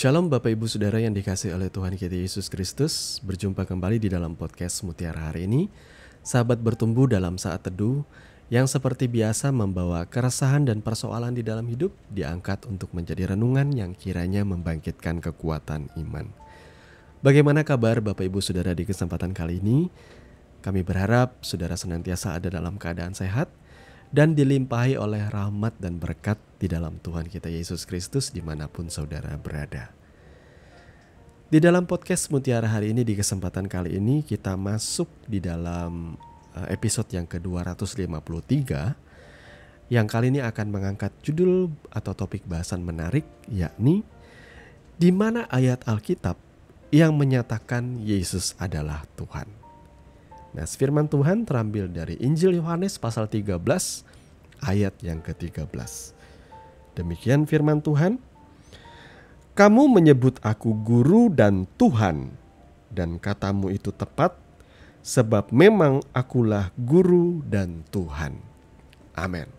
Shalom Bapak Ibu Saudara yang dikasihi oleh Tuhan kita Yesus Kristus. Berjumpa kembali di dalam podcast Mutiara hari ini. Sahabat bertumbuh dalam saat teduh yang seperti biasa membawa keresahan dan persoalan di dalam hidup diangkat untuk menjadi renungan yang kiranya membangkitkan kekuatan iman. Bagaimana kabar Bapak Ibu Saudara di kesempatan kali ini? Kami berharap saudara senantiasa ada dalam keadaan sehat dan dilimpahi oleh rahmat dan berkat di dalam Tuhan kita Yesus Kristus dimanapun saudara berada. Di dalam podcast Mutiara hari ini, di kesempatan kali ini kita masuk di dalam episode yang ke-253 yang kali ini akan mengangkat judul atau topik bahasan menarik, yakni di mana ayat Alkitab yang menyatakan Yesus adalah Tuhan. Nah, firman Tuhan terambil dari Injil Yohanes pasal 13 ayat yang ke-13. Demikian firman Tuhan, "Kamu menyebut aku guru dan Tuhan, dan katamu itu tepat, sebab memang akulah guru dan Tuhan." Amin.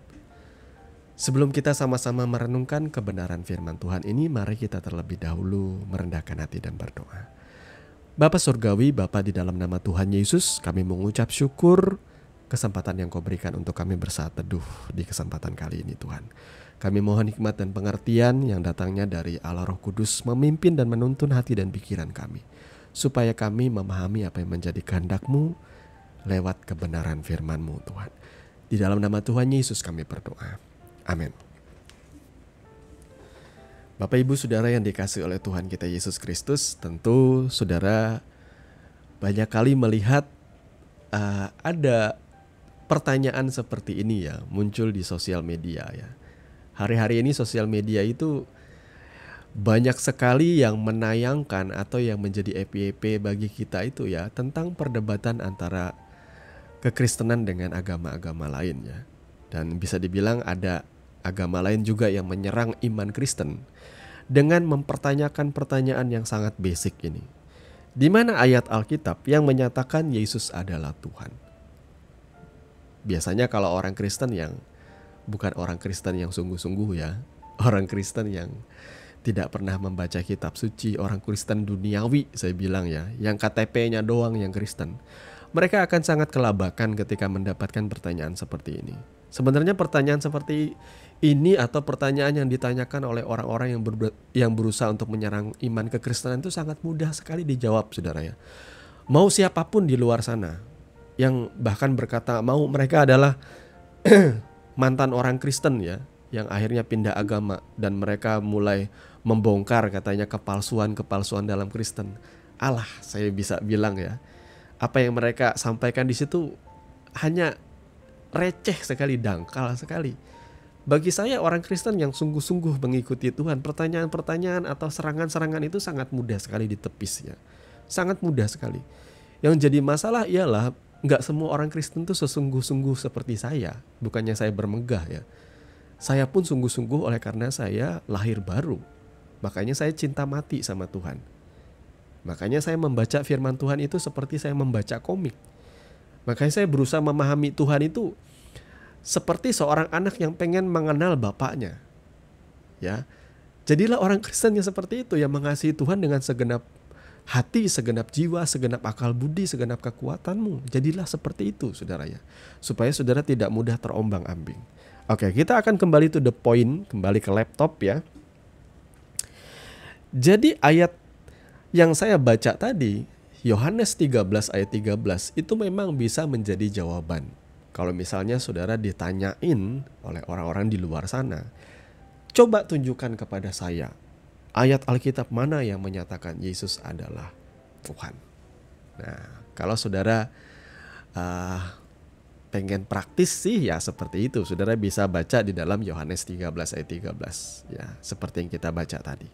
Sebelum kita sama-sama merenungkan kebenaran firman Tuhan ini, mari kita terlebih dahulu merendahkan hati dan berdoa. Bapa Surgawi, Bapa di dalam nama Tuhan Yesus, kami mengucap syukur kesempatan yang Kau berikan untuk kami bersaat teduh di kesempatan kali ini Tuhan. Kami mohon hikmat dan pengertian yang datangnya dari Allah Roh Kudus memimpin dan menuntun hati dan pikiran kami, supaya kami memahami apa yang menjadi kehendak-Mu lewat kebenaran firman-Mu Tuhan. Di dalam nama Tuhan Yesus kami berdoa. Amin. Bapak Ibu Saudara yang dikasihi oleh Tuhan kita Yesus Kristus, tentu saudara banyak kali melihat ada pertanyaan seperti ini ya muncul di sosial media ya. Hari-hari ini sosial media itu banyak sekali yang menayangkan atau yang menjadi FYP bagi kita itu ya tentang perdebatan antara kekristenan dengan agama-agama lain ya. Dan bisa dibilang ada agama lain juga yang menyerang iman Kristen dengan mempertanyakan pertanyaan yang sangat basic ini. Di mana ayat Alkitab yang menyatakan Yesus adalah Tuhan? Biasanya kalau orang Kristen yang bukan orang Kristen yang sungguh-sungguh ya, orang Kristen yang tidak pernah membaca kitab suci, orang Kristen duniawi saya bilang ya, yang KTP-nya doang yang Kristen, mereka akan sangat kelabakan ketika mendapatkan pertanyaan seperti ini. Sebenarnya pertanyaan seperti ini atau pertanyaan yang ditanyakan oleh orang-orang yang berusaha untuk menyerang iman kekristenan itu sangat mudah sekali dijawab saudara ya. Mau siapapun di luar sana yang bahkan berkata mau mereka adalah mantan orang Kristen ya, yang akhirnya pindah agama dan mereka mulai membongkar katanya kepalsuan dalam Kristen. Alah, saya bisa bilang ya, apa yang mereka sampaikan di situ hanya receh sekali, dangkal sekali. Bagi saya orang Kristen yang sungguh-sungguh mengikuti Tuhan, pertanyaan-pertanyaan atau serangan-serangan itu sangat mudah sekali ditepis ya. Sangat mudah sekali. Yang jadi masalah ialah gak semua orang Kristen itu sesungguh-sungguh seperti saya. Bukannya saya bermegah ya. Saya pun sungguh-sungguh oleh karena saya lahir baru. Makanya saya cinta mati sama Tuhan. Makanya saya membaca firman Tuhan itu seperti saya membaca komik. Makanya saya berusaha memahami Tuhan itu seperti seorang anak yang pengen mengenal bapaknya. Ya. Jadilah orang Kristen yang seperti itu, yang mengasihi Tuhan dengan segenap hati, segenap jiwa, segenap akal budi, segenap kekuatanmu. Jadilah seperti itu saudara ya. Supaya saudara tidak mudah terombang-ambing. Oke, kita akan kembali to the point, kembali ke laptop ya. Jadi ayat yang saya baca tadi, Yohanes 13 ayat 13 itu memang bisa menjadi jawaban. Kalau misalnya saudara ditanyain oleh orang-orang di luar sana, coba tunjukkan kepada saya ayat Alkitab mana yang menyatakan Yesus adalah Tuhan. Nah, kalau saudara pengen praktis sih ya seperti itu, saudara bisa baca di dalam Yohanes 13 ayat 13 ya, seperti yang kita baca tadi.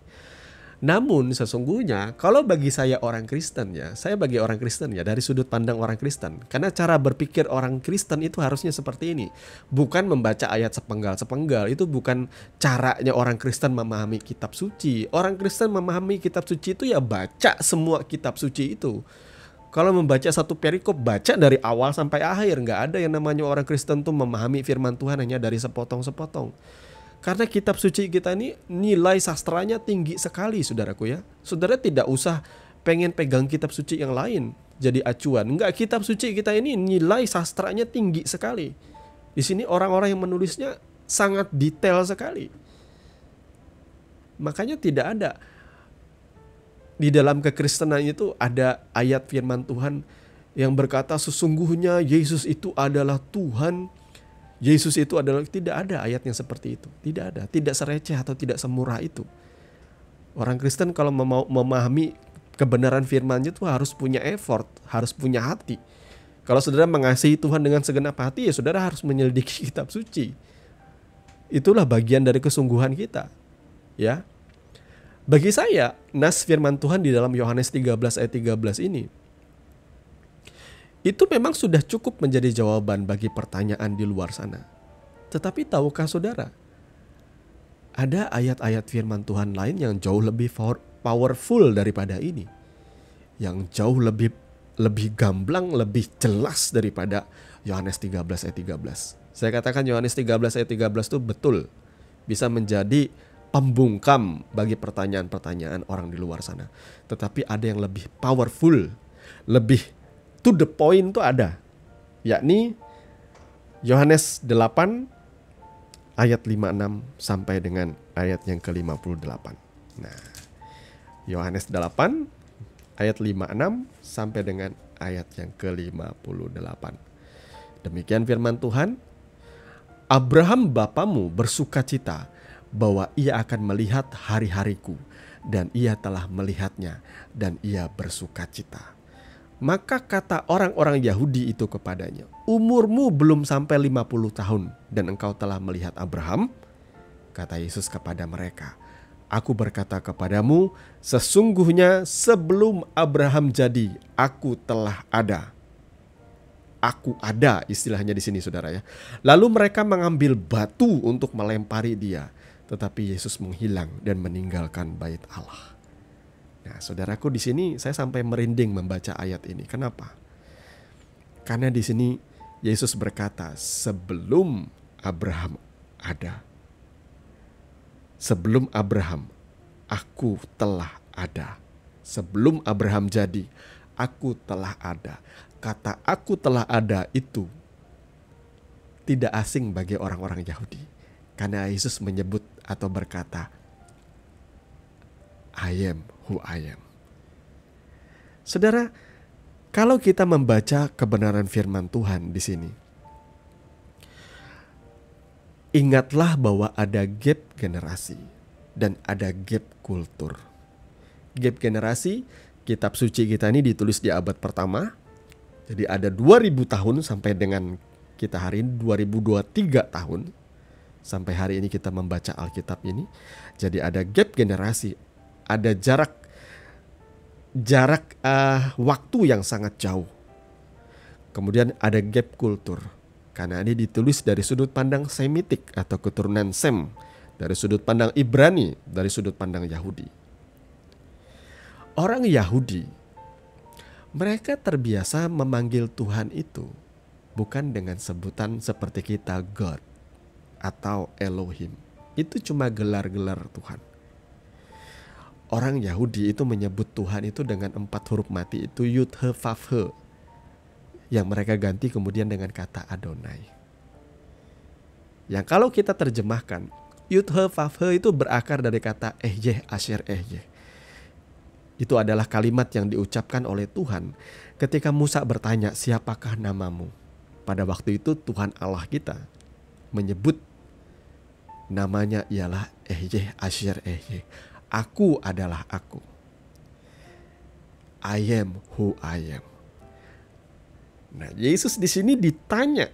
Namun sesungguhnya kalau bagi saya orang Kristen ya, saya bagi orang Kristen ya dari sudut pandang orang Kristen. Karena cara berpikir orang Kristen itu harusnya seperti ini. Bukan membaca ayat sepenggal-sepenggal, itu bukan caranya orang Kristen memahami kitab suci. Orang Kristen memahami kitab suci itu ya baca semua kitab suci itu. Kalau membaca satu perikop, baca dari awal sampai akhir. Nggak ada yang namanya orang Kristen tuh memahami firman Tuhan hanya dari sepotong-sepotong. Karena kitab suci kita ini nilai sastranya tinggi sekali, saudaraku ya. Saudara tidak usah pengen pegang kitab suci yang lain jadi acuan. Enggak, kitab suci kita ini nilai sastranya tinggi sekali. Di sini orang-orang yang menulisnya sangat detail sekali. Makanya tidak ada di dalam kekristenan itu ada ayat firman Tuhan yang berkata sesungguhnya Yesus itu adalah Tuhan. Yesus itu adalah, tidak ada ayat yang seperti itu. Tidak ada, tidak sereceh atau tidak semurah itu. Orang Kristen kalau mau memahami kebenaran firman-Nya itu harus punya effort, harus punya hati. Kalau saudara mengasihi Tuhan dengan segenap hati, ya saudara harus menyelidiki kitab suci. Itulah bagian dari kesungguhan kita. Ya. Bagi saya, nas firman Tuhan di dalam Yohanes 13 ayat 13 ini itu memang sudah cukup menjadi jawaban bagi pertanyaan di luar sana. Tetapi tahukah saudara, ada ayat-ayat firman Tuhan lain yang jauh lebih powerful daripada ini. Yang jauh lebih gamblang, lebih jelas daripada Yohanes 13 ayat 13. Saya katakan Yohanes 13 ayat 13 itu betul bisa menjadi pembungkam bagi pertanyaan-pertanyaan orang di luar sana. Tetapi ada yang lebih powerful, lebih to the point itu ada, yakni Yohanes 8 ayat 56 sampai dengan ayat yang ke-58. Nah, Yohanes 8 ayat 56 sampai dengan ayat yang ke-58. Demikian firman Tuhan, Abraham bapamu bersukacita bahwa ia akan melihat hari-hariku, dan ia telah melihatnya dan ia bersukacita. Maka kata orang-orang Yahudi itu kepadanya, umurmu belum sampai 50 tahun dan engkau telah melihat Abraham? Kata Yesus kepada mereka, aku berkata kepadamu, sesungguhnya sebelum Abraham jadi, aku telah ada. Aku ada, istilahnya di sini saudara ya. Lalu mereka mengambil batu untuk melempari dia, tetapi Yesus menghilang dan meninggalkan bait Allah. Nah, saudaraku, di sini saya sampai merinding membaca ayat ini. Kenapa? Karena di sini Yesus berkata, sebelum Abraham ada. Sebelum Abraham, aku telah ada. Sebelum Abraham jadi, aku telah ada. Kata aku telah ada itu tidak asing bagi orang-orang Yahudi. Karena Yesus menyebut atau berkata, I am who I am. Saudara, kalau kita membaca kebenaran firman Tuhan di sini, ingatlah bahwa ada gap generasi dan ada gap kultur. Gap generasi, kitab suci kita ini ditulis di abad pertama. Jadi ada 2000 tahun sampai dengan kita hari ini 2023 tahun. Sampai hari ini kita membaca Alkitab ini. Jadi ada gap generasi, ada jarak waktu yang sangat jauh. Kemudian ada gap kultur. Karena ini ditulis dari sudut pandang Semitik atau keturunan Sem, dari sudut pandang Ibrani, dari sudut pandang Yahudi. Orang Yahudi, mereka terbiasa memanggil Tuhan itu bukan dengan sebutan seperti kita God atau Elohim. Itu cuma gelar-gelar Tuhan. Orang Yahudi itu menyebut Tuhan itu dengan 4 huruf mati itu Yud He Vav He, yang mereka ganti kemudian dengan kata Adonai. Yang kalau kita terjemahkan, Yud He Vav He itu berakar dari kata Ehyeh Asher Ehyeh. Itu adalah kalimat yang diucapkan oleh Tuhan ketika Musa bertanya, siapakah namamu? Pada waktu itu Tuhan Allah kita menyebut namanya ialah Ehyeh Asher Ehyeh. Aku adalah aku. I am who I am. Nah, Yesus di sini ditanya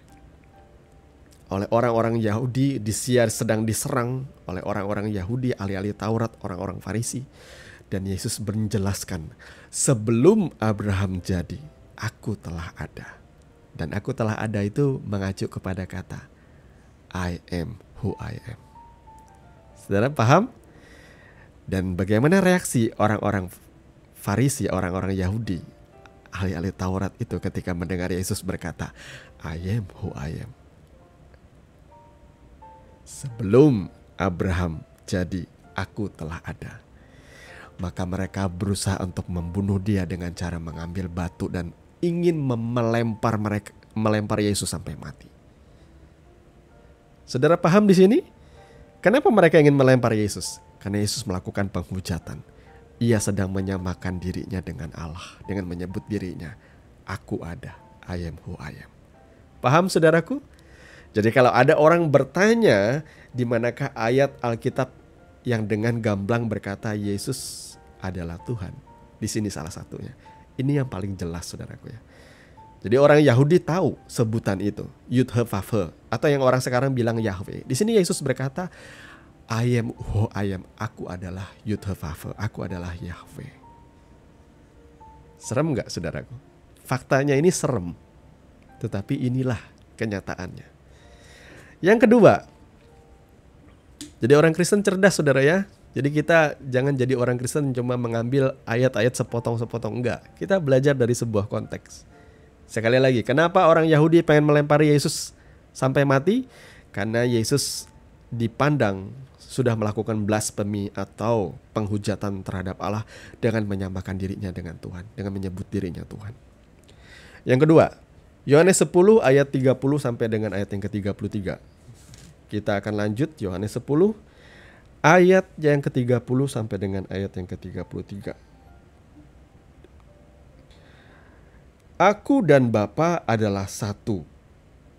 oleh orang-orang Yahudi, sedang diserang oleh orang-orang Yahudi, ahli-ahli Taurat, orang-orang Farisi. Dan Yesus menjelaskan, sebelum Abraham jadi, aku telah ada. Dan aku telah ada itu mengacu kepada kata I am who I am. Saudara paham? Dan bagaimana reaksi orang-orang Farisi, orang-orang Yahudi, ahli-ahli Taurat itu ketika mendengar Yesus berkata, I am who I am. Sebelum Abraham, jadi aku telah ada. Maka mereka berusaha untuk membunuh dia dengan cara mengambil batu dan ingin melempar Yesus sampai mati. Saudara paham di sini? Kenapa mereka ingin melempar Yesus? Karena Yesus melakukan penghujatan. Ia sedang menyamakan dirinya dengan Allah dengan menyebut dirinya, aku ada, I am who I am. Paham saudaraku? Jadi kalau ada orang bertanya di manakah ayat Alkitab yang dengan gamblang berkata Yesus adalah Tuhan, di sini salah satunya. Ini yang paling jelas saudaraku ya. Jadi orang Yahudi tahu sebutan itu, Yud-He-Vav-He, atau yang orang sekarang bilang Yahweh. Di sini Yesus berkata, I am who I am, aku adalah Yud-He-Vav-He, aku adalah Yahweh. Serem gak saudaraku? Faktanya ini serem, tetapi inilah kenyataannya. Yang kedua, jadi orang Kristen cerdas saudara ya. Jadi kita jangan jadi orang Kristen cuma mengambil ayat-ayat sepotong-sepotong, enggak. Kita belajar dari sebuah konteks. Sekali lagi, kenapa orang Yahudi pengen melempari Yesus sampai mati? Karena Yesus dipandang sudah melakukan blasfemi atau penghujatan terhadap Allah dengan menyamakan dirinya dengan Tuhan, dengan menyebut dirinya Tuhan. Yang kedua, Yohanes 10 ayat 30 sampai dengan ayat yang ke-33. Kita akan lanjut Yohanes 10 ayat yang ke-30 sampai dengan ayat yang ke-33. Aku dan Bapa adalah satu.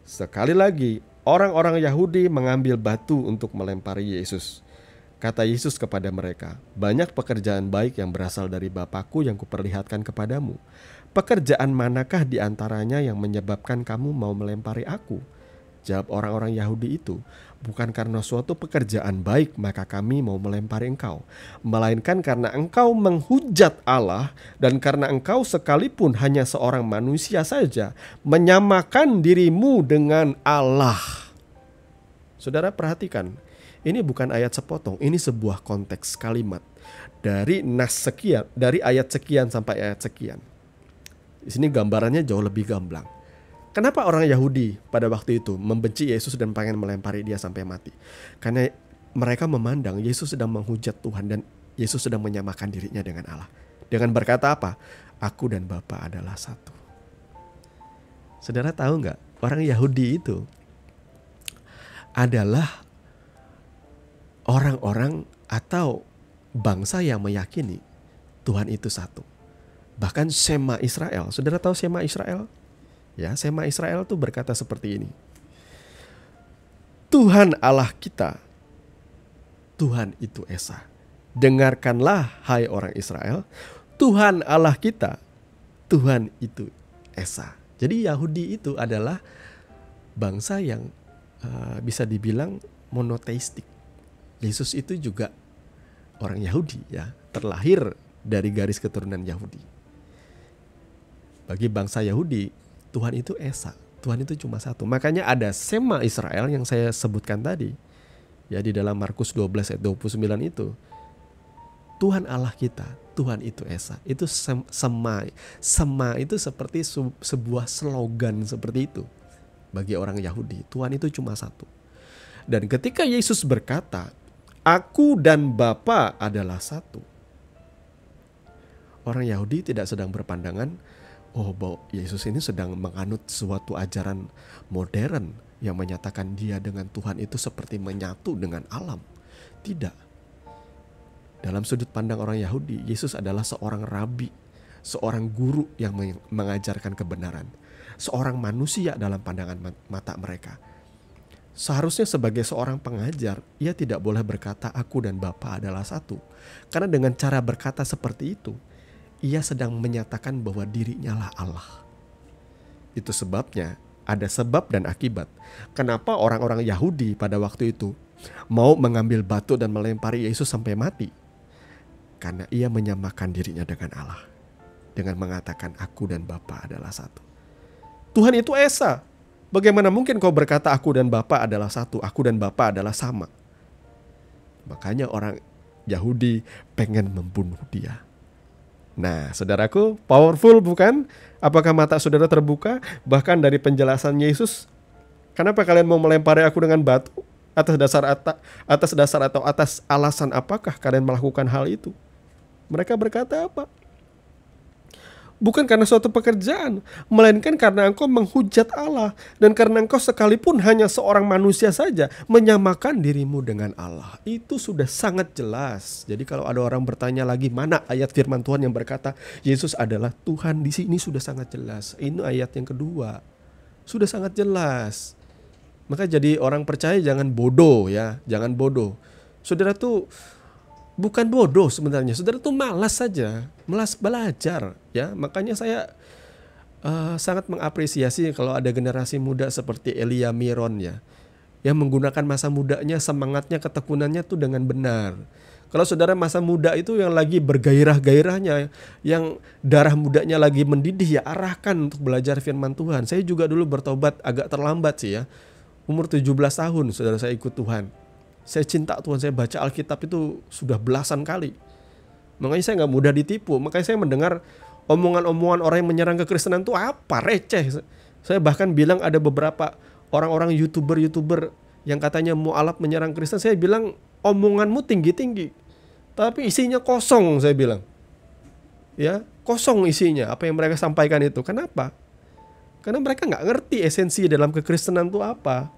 Sekali lagi, orang-orang Yahudi mengambil batu untuk melempari Yesus. Kata Yesus kepada mereka, banyak pekerjaan baik yang berasal dari Bapa-Ku yang kuperlihatkan kepadamu. Pekerjaan manakah di antaranya yang menyebabkan kamu mau melempari aku? Jawab orang-orang Yahudi itu, bukan karena suatu pekerjaan baik maka kami mau melempari engkau, melainkan karena engkau menghujat Allah dan karena engkau sekalipun hanya seorang manusia saja menyamakan dirimu dengan Allah. Saudara perhatikan, ini bukan ayat sepotong, ini sebuah konteks kalimat dari nas sekian, dari ayat sekian sampai ayat sekian. Di sini gambarannya jauh lebih gamblang. Kenapa orang Yahudi pada waktu itu membenci Yesus dan pengen melempari dia sampai mati? Karena mereka memandang Yesus sedang menghujat Tuhan dan Yesus sedang menyamakan dirinya dengan Allah. Dengan berkata apa? Aku dan Bapa adalah satu. Saudara tahu nggak? Orang Yahudi itu adalah orang-orang atau bangsa yang meyakini Tuhan itu satu. Bahkan Shema Israel. Saudara tahu Shema Israel? Ya, Shema Israel tuh berkata seperti ini. Tuhan Allah kita, Tuhan itu Esa. Dengarkanlah hai orang Israel, Tuhan Allah kita, Tuhan itu Esa. Jadi Yahudi itu adalah bangsa yang bisa dibilang monoteistik. Yesus itu juga orang Yahudi ya, terlahir dari garis keturunan Yahudi. Bagi bangsa Yahudi, Tuhan itu Esa, Tuhan itu cuma satu. Makanya ada Shema Israel yang saya sebutkan tadi. Ya di dalam Markus 12 ayat 29 itu. Tuhan Allah kita, Tuhan itu Esa. Itu Sema. Sema itu seperti sebuah slogan seperti itu. Bagi orang Yahudi, Tuhan itu cuma satu. Dan ketika Yesus berkata, Aku dan Bapa adalah satu. Orang Yahudi tidak sedang berpandangan, oh, bahwa Yesus ini sedang menganut suatu ajaran modern yang menyatakan dia dengan Tuhan itu seperti menyatu dengan alam. Tidak. Dalam sudut pandang orang Yahudi, Yesus adalah seorang rabi, seorang guru yang mengajarkan kebenaran. Seorang manusia dalam pandangan mata mereka. Seharusnya sebagai seorang pengajar, ia tidak boleh berkata aku dan Bapa adalah satu. Karena dengan cara berkata seperti itu, ia sedang menyatakan bahwa dirinya lah Allah. Itu sebabnya ada sebab dan akibat. Kenapa orang-orang Yahudi pada waktu itu mau mengambil batu dan melempari Yesus sampai mati? Karena ia menyamakan dirinya dengan Allah. Dengan mengatakan aku dan Bapa adalah satu. Tuhan itu Esa. Bagaimana mungkin kau berkata aku dan Bapa adalah satu, aku dan Bapa adalah sama? Makanya orang Yahudi pengen membunuh dia. Nah, saudaraku, powerful bukan? Apakah mata saudara terbuka? Bahkan dari penjelasan Yesus, kenapa kalian mau melempari aku dengan batu? Atas alasan apakah kalian melakukan hal itu? Mereka berkata apa? Bukan karena suatu pekerjaan, melainkan karena engkau menghujat Allah, dan karena engkau sekalipun hanya seorang manusia saja menyamakan dirimu dengan Allah. Itu sudah sangat jelas. Jadi kalau ada orang bertanya lagi mana ayat firman Tuhan yang berkata Yesus adalah Tuhan, di sini sudah sangat jelas. Ini ayat yang kedua. Sudah sangat jelas. Maka jadi orang percaya jangan bodoh ya, jangan bodoh. Saudara tuh bukan bodoh sebenarnya, saudara tuh malas saja, malas belajar ya. Makanya saya sangat mengapresiasi kalau ada generasi muda seperti Elia Miron ya, yang menggunakan masa mudanya, semangatnya, ketekunannya tuh dengan benar. Kalau saudara masa muda itu yang lagi bergairah-gairahnya, yang darah mudanya lagi mendidih, ya arahkan untuk belajar firman Tuhan. Saya juga dulu bertobat agak terlambat sih ya, umur 17 tahun saudara saya ikut Tuhan. Saya cinta Tuhan, saya baca Alkitab itu sudah belasan kali. Makanya saya gak mudah ditipu. Makanya saya mendengar omongan-omongan orang yang menyerang kekristenan itu apa, receh. Saya bahkan bilang ada beberapa orang-orang YouTuber yang katanya mualaf menyerang Kristen. Saya bilang omonganmu tinggi-tinggi, tapi isinya kosong, saya bilang. Ya, kosong isinya apa yang mereka sampaikan itu. Kenapa? Karena mereka gak ngerti esensi dalam kekristenan itu apa.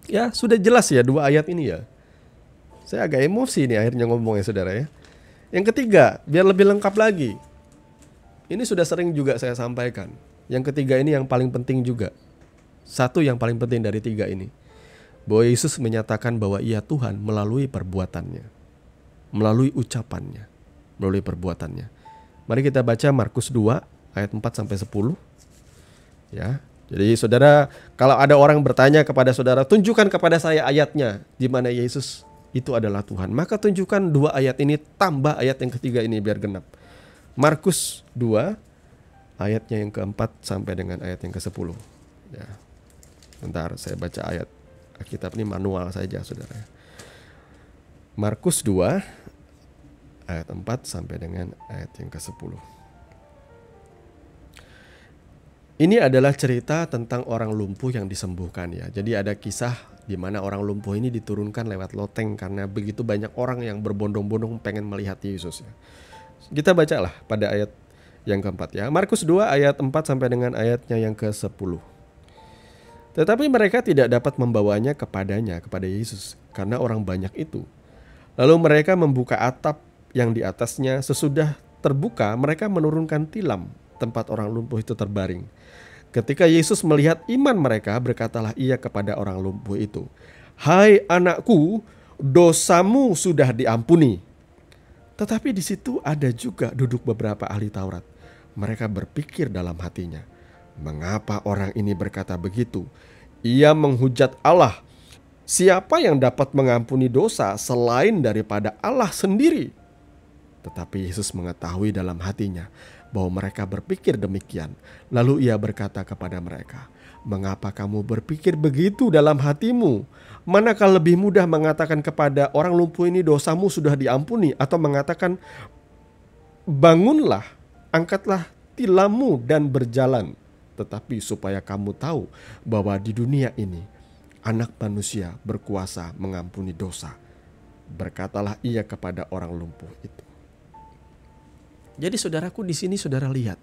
Ya sudah jelas ya dua ayat ini ya. Saya agak emosi nih akhirnya ngomongnya saudara ya. Yang ketiga, biar lebih lengkap lagi. Ini sudah sering juga saya sampaikan. Yang ketiga ini yang paling penting juga. Satu yang paling penting dari tiga ini, bahwa Yesus menyatakan bahwa ia Tuhan melalui perbuatannya, melalui ucapannya, melalui perbuatannya. Mari kita baca Markus 2 ayat 4-10 ya. Jadi saudara, kalau ada orang bertanya kepada saudara, tunjukkan kepada saya ayatnya di mana Yesus itu adalah Tuhan, maka tunjukkan dua ayat ini, tambah ayat yang ketiga ini biar genap. Markus 2 ayatnya yang keempat sampai dengan ayat yang ke-10 ya. Bentar, saya baca ayat Alkitab ini manual saja saudara. Markus 2 ayat 4 sampai dengan ayat yang ke-10. Ini adalah cerita tentang orang lumpuh yang disembuhkan ya. Jadi ada kisah di mana orang lumpuh ini diturunkan lewat loteng karena begitu banyak orang yang berbondong-bondong pengen melihat Yesus ya. Kita bacalah pada ayat yang keempat ya. Markus 2 ayat 4 sampai dengan ayatnya yang ke-10. Tetapi mereka tidak dapat membawanya kepada Yesus karena orang banyak itu. Lalu mereka membuka atap yang di atasnya. Sesudah terbuka, mereka menurunkan tilam tempat orang lumpuh itu terbaring. Ketika Yesus melihat iman mereka, berkatalah ia kepada orang lumpuh itu, "Hai anakku, dosamu sudah diampuni." Tetapi di situ ada juga duduk beberapa ahli Taurat. Mereka berpikir dalam hatinya, "Mengapa orang ini berkata begitu? Ia menghujat Allah. Siapa yang dapat mengampuni dosa selain daripada Allah sendiri?" Tetapi Yesus mengetahui dalam hatinya bahwa mereka berpikir demikian. Lalu ia berkata kepada mereka, "Mengapa kamu berpikir begitu dalam hatimu? Manakah lebih mudah mengatakan kepada orang lumpuh ini dosamu sudah diampuni, atau mengatakan bangunlah, angkatlah tilammu dan berjalan? Tetapi supaya kamu tahu bahwa di dunia ini Anak Manusia berkuasa mengampuni dosa." Berkatalah ia kepada orang lumpuh itu. Jadi saudaraku, di sini saudara lihat,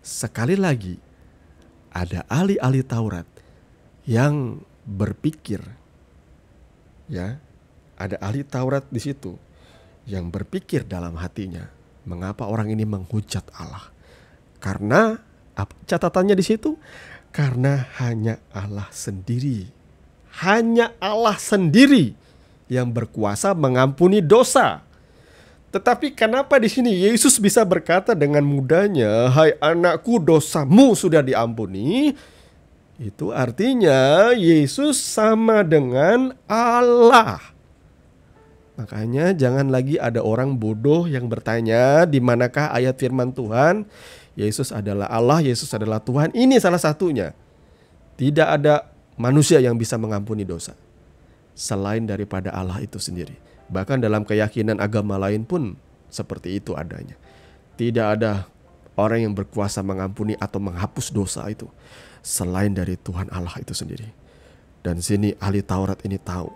sekali lagi ada ahli-ahli Taurat yang berpikir, ya, ada ahli Taurat di situ yang berpikir dalam hatinya, mengapa orang ini menghujat Allah? Karena catatannya di situ, karena hanya Allah sendiri yang berkuasa mengampuni dosa. Tetapi kenapa di sini Yesus bisa berkata dengan mudahnya, "Hai anakku, dosamu sudah diampuni"? Itu artinya Yesus sama dengan Allah. Makanya jangan lagi ada orang bodoh yang bertanya, di manakah ayat firman Tuhan Yesus adalah Allah, Yesus adalah Tuhan? Ini salah satunya. Tidak ada manusia yang bisa mengampuni dosa selain daripada Allah itu sendiri. Bahkan dalam keyakinan agama lain pun seperti itu adanya. Tidak ada orang yang berkuasa mengampuni atau menghapus dosa itu selain dari Tuhan Allah itu sendiri. Dan sini ahli Taurat ini tahu.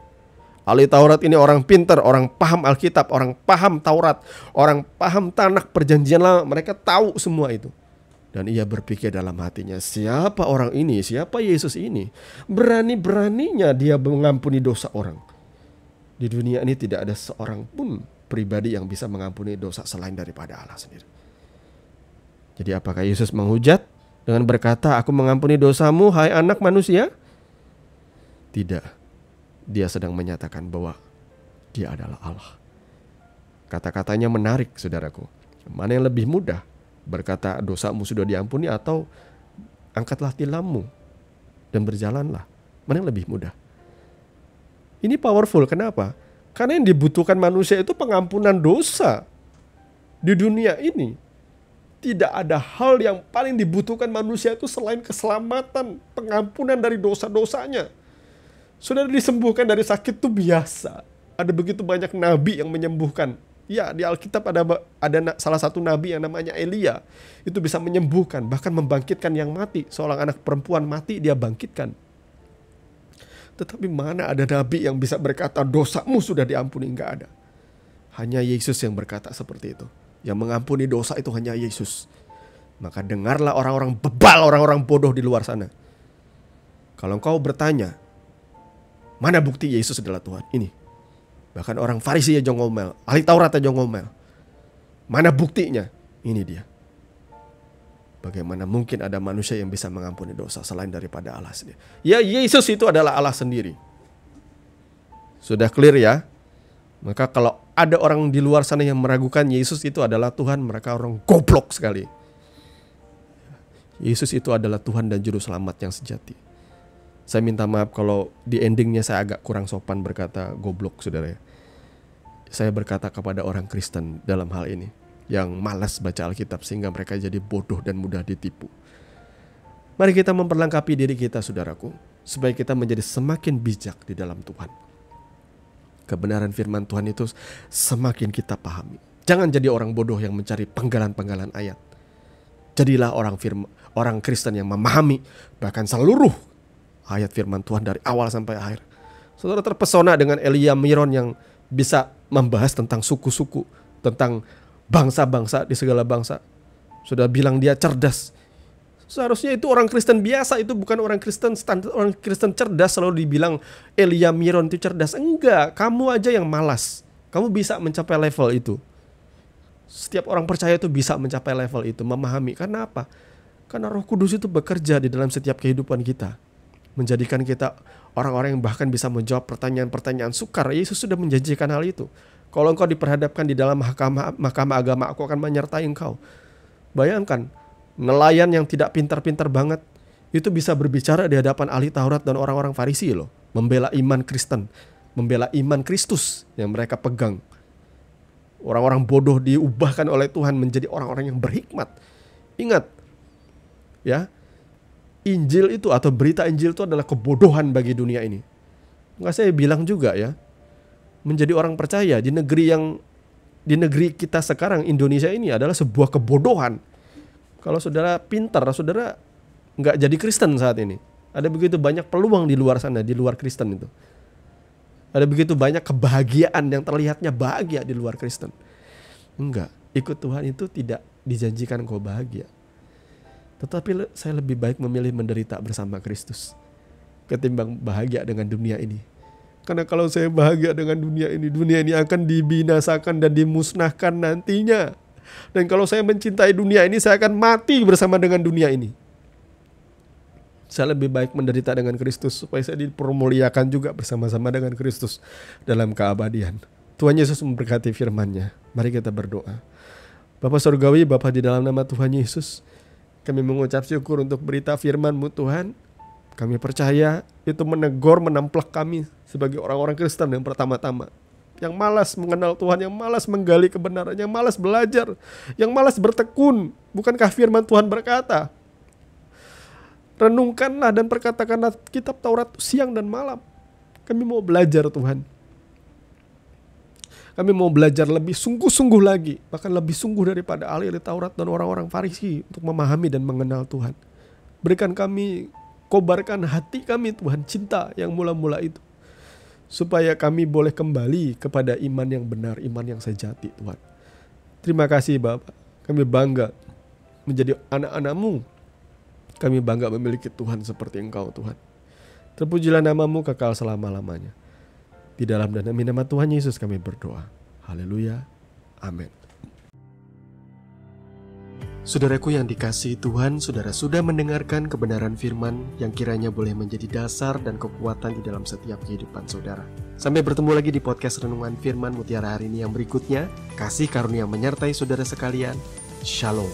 Ahli Taurat ini orang pintar, orang paham Alkitab, orang paham Taurat, orang paham tanah perjanjian lama. Mereka tahu semua itu. Dan ia berpikir dalam hatinya, siapa orang ini? Siapa Yesus ini? Berani-beraninya dia mengampuni dosa orang. Di dunia ini tidak ada seorang pun pribadi yang bisa mengampuni dosa selain daripada Allah sendiri. Jadi apakah Yesus menghujat dengan berkata, aku mengampuni dosamu hai anak manusia? Tidak. Dia sedang menyatakan bahwa dia adalah Allah. Kata-katanya menarik, saudaraku. Mana yang lebih mudah? Berkata dosamu sudah diampuni, atau angkatlah tilammu dan berjalanlah? Mana yang lebih mudah? Ini powerful. Kenapa? Karena yang dibutuhkan manusia itu pengampunan dosa. Di dunia ini tidak ada hal yang paling dibutuhkan manusia itu selain keselamatan, pengampunan dari dosa-dosanya. Saudara, disembuhkan dari sakit itu biasa. Ada begitu banyak nabi yang menyembuhkan. Ya, di Alkitab ada salah satu nabi yang namanya Elia. Itu bisa menyembuhkan, bahkan membangkitkan yang mati. Seorang anak perempuan mati, dia bangkitkan. Tetapi mana ada nabi yang bisa berkata dosamu sudah diampuni? Enggak ada. Hanya Yesus yang berkata seperti itu. Yang mengampuni dosa itu hanya Yesus. Maka dengarlah orang-orang bebal, orang-orang bodoh di luar sana. Kalau engkau bertanya, mana bukti Yesus adalah Tuhan? Ini. Bahkan orang Farisi aja ngomel, ahli Taurat aja ngomel. Mana buktinya? Ini dia. Bagaimana mungkin ada manusia yang bisa mengampuni dosa selain daripada Allah sendiri? Ya, Yesus itu adalah Allah sendiri. Sudah clear ya? Maka kalau ada orang di luar sana yang meragukan Yesus itu adalah Tuhan, mereka orang goblok sekali. Yesus itu adalah Tuhan dan Juru Selamat yang sejati. Saya minta maaf kalau di endingnya saya agak kurang sopan berkata goblok, saudara. Saya berkata kepada orang Kristen dalam hal ini, yang malas baca Alkitab sehingga mereka jadi bodoh dan mudah ditipu. Mari kita memperlengkapi diri kita, saudaraku, supaya kita menjadi semakin bijak di dalam Tuhan. Kebenaran firman Tuhan itu semakin kita pahami. Jangan jadi orang bodoh yang mencari penggalan-penggalan ayat. Jadilah orang Kristen yang memahami bahkan seluruh ayat firman Tuhan dari awal sampai akhir. Saudara terpesona dengan Elia Miron yang bisa membahas tentang suku-suku, tentang bangsa-bangsa di segala bangsa. Sudah bilang dia cerdas. Seharusnya itu orang Kristen biasa, itu bukan orang Kristen standar, orang Kristen cerdas selalu dibilang Elia Miron itu cerdas. Enggak, kamu aja yang malas. Kamu bisa mencapai level itu. Setiap orang percaya itu bisa mencapai level itu, memahami. Karena apa? Karena Roh Kudus itu bekerja di dalam setiap kehidupan kita, menjadikan kita orang-orang yang bahkan bisa menjawab pertanyaan-pertanyaan sukar. Yesus sudah menjanjikan hal itu. Kalau engkau diperhadapkan di dalam mahkamah agama, aku akan menyertai engkau. Bayangkan, nelayan yang tidak pintar-pintar banget itu bisa berbicara di hadapan ahli Taurat dan orang-orang Farisi loh, membela iman Kristen, membela iman Kristus yang mereka pegang. Orang-orang bodoh diubahkan oleh Tuhan menjadi orang-orang yang berhikmat. Ingat, ya, Injil itu atau berita Injil itu adalah kebodohan bagi dunia ini. Nggak, saya bilang juga ya, menjadi orang percaya di negeri kita sekarang, Indonesia ini adalah sebuah kebodohan. Kalau saudara pintar, saudara nggak jadi Kristen saat ini. Ada begitu banyak peluang di luar sana, di luar Kristen itu. Ada begitu banyak kebahagiaan yang terlihatnya bahagia di luar Kristen. Enggak, ikut Tuhan itu tidak dijanjikan kau bahagia. Tetapi saya lebih baik memilih menderita bersama Kristus ketimbang bahagia dengan dunia ini. Karena kalau saya bahagia dengan dunia ini akan dibinasakan dan dimusnahkan nantinya. Dan kalau saya mencintai dunia ini, saya akan mati bersama dengan dunia ini. Saya lebih baik menderita dengan Kristus supaya saya dipermuliakan juga bersama-sama dengan Kristus dalam keabadian. Tuhan Yesus memberkati firman-Nya. Mari kita berdoa. Bapa Surgawi, Bapa di dalam nama Tuhan Yesus, kami mengucap syukur untuk berita firman-Mu Tuhan. Kami percaya itu menegur, menamplak kami sebagai orang-orang Kristen yang pertama-tama. Yang malas mengenal Tuhan, yang malas menggali kebenaran, yang malas belajar, yang malas bertekun. Bukankah firman Tuhan berkata, renungkanlah dan perkatakanlah kitab Taurat siang dan malam. Kami mau belajar Tuhan. Kami mau belajar lebih sungguh-sungguh lagi, bahkan lebih sungguh daripada ahli Taurat dan orang-orang Farisi untuk memahami dan mengenal Tuhan. Berikan kami kobarkan hati kami Tuhan, cinta yang mula-mula itu. Supaya kami boleh kembali kepada iman yang benar, iman yang sejati Tuhan. Terima kasih Bapa, kami bangga menjadi anak-anak-Mu. Kami bangga memiliki Tuhan seperti Engkau Tuhan. Terpujilah nama-Mu kekal selama-lamanya. Di dalam dan demi nama Tuhan Yesus kami berdoa. Haleluya. Amin. Saudaraku yang dikasihi Tuhan, saudara sudah mendengarkan kebenaran firman yang kiranya boleh menjadi dasar dan kekuatan di dalam setiap kehidupan saudara. Sampai bertemu lagi di podcast Renungan Firman Mutiara hari ini yang berikutnya. Kasih karunia menyertai saudara sekalian. Shalom.